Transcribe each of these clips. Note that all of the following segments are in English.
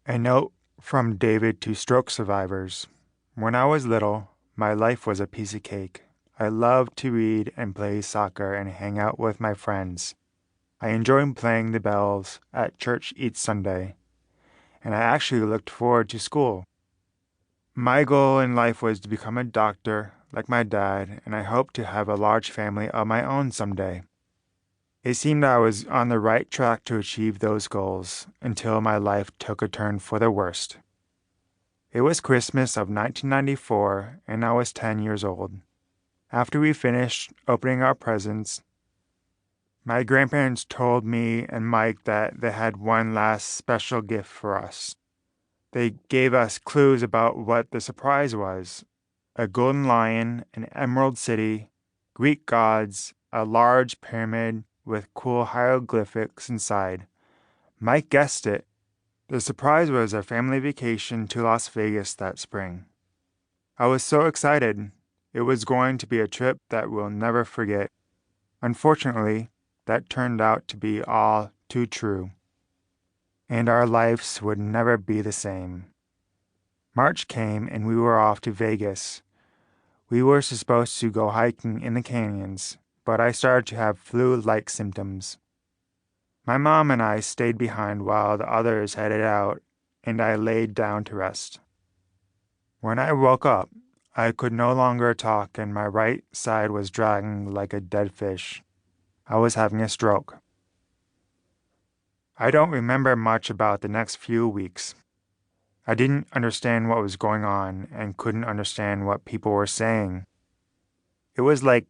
A note from David to stroke survivors. When I was little, my life was a piece of cake. I loved to read and play soccer and hang out with my friends. I enjoyed playing the bells at church each Sunday, and I actually looked forward to school. My goal in life was to become a doctor like my dad, and I hoped to have a large family of my own someday. It seemed I was on the right track to achieve those goals until my life took a turn for the worst. It was Christmas of 1994, and I was 10 years old. After we finished opening our presents, my grandparents told me and Mike that they had one last special gift for us. They gave us clues about what the surprise was: a golden lion, an emerald city, Greek gods, a large pyramid with cool hieroglyphics inside. Mike guessed it. The surprise was a family vacation to Las Vegas that spring. I was so excited. It was going to be a trip that we'll never forget. Unfortunately, that turned out to be all too true, and our lives would never be the same. March came and we were off to Vegas. We were supposed to go hiking in the canyons, but I started to have flu-like symptoms. My mom and I stayed behind while the others headed out, and I laid down to rest. When I woke up, I could no longer talk and my right side was dragging like a dead fish. I was having a stroke. I don't remember much about the next few weeks. I didn't understand what was going on and couldn't understand what people were saying. It was like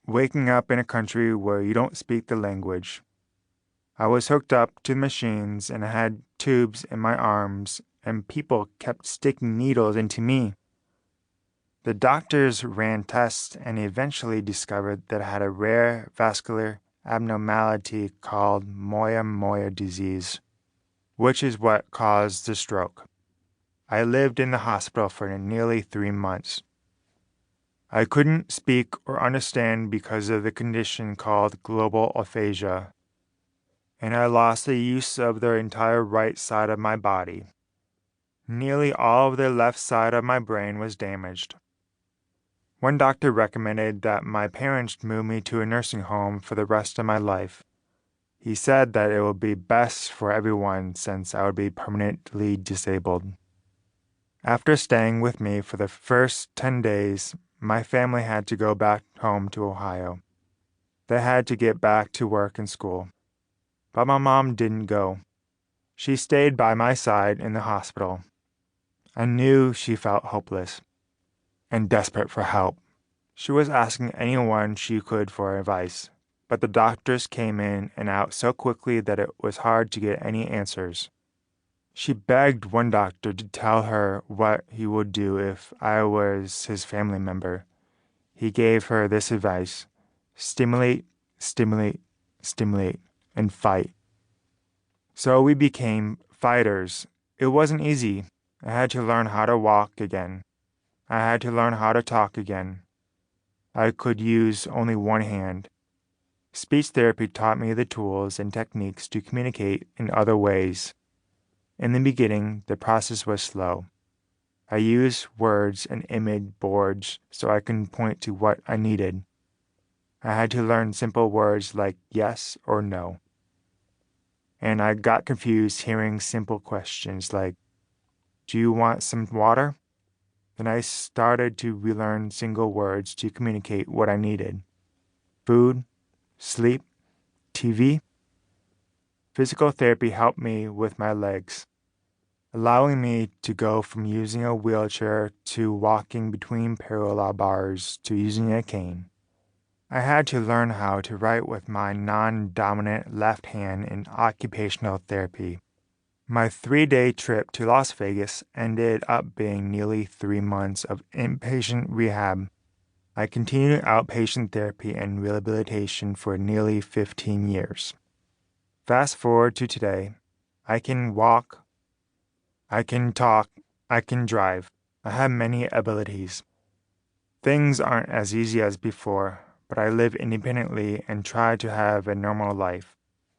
waking up in a country where you don't speak the language. I was hooked up to the machines and I had tubes in my arms, and people kept sticking needles into me. The doctors ran tests and eventually discovered that I had a rare vascular abnormality called Moya-Moya disease, which is what caused the stroke. I lived in the hospital for nearly 3 months. I couldn't speak or understand because of the condition called global aphasia, and I lost the use of the entire right side of my body. Nearly all of the left side of my brain was damaged. One doctor recommended that my parents move me to a nursing home for the rest of my life. He said that it would be best for everyone since I would be permanently disabled. After staying with me for the first 10 days, my family had to go back home to Ohio. They had to get back to work and school. But my mom didn't go. She stayed by my side in the hospital. I knew she felt hopeless and desperate for help. She was asking anyone she could for advice, but the doctors came in and out so quickly that it was hard to get any answers. She begged one doctor to tell her what he would do if I was his family member. He gave her this advice: stimulate, stimulate, stimulate, and fight. So we became fighters. It wasn't easy. I had to learn how to walk again. I had to learn how to talk again. I could use only one hand. Speech therapy taught me the tools and techniques to communicate in other ways. In the beginning, the process was slow. I used words and image boards so I could point to what I needed. I had to learn simple words like yes or no. And I got confused hearing simple questions like, "Do you want some water?" Then I started to relearn single words to communicate what I needed: food, sleep, TV. Physical therapy helped me with my legs, allowing me to go from using a wheelchair to walking between parallel bars to using a cane. I had to learn how to write with my non-dominant left hand in occupational therapy. My 3-day trip to Las Vegas ended up being nearly 3 months of inpatient rehab. I continued outpatient therapy and rehabilitation for nearly 15 years. Fast forward to today. I can walk, I can talk, I can drive. I have many abilities. Things aren't as easy as before, but I live independently and try to have a normal life.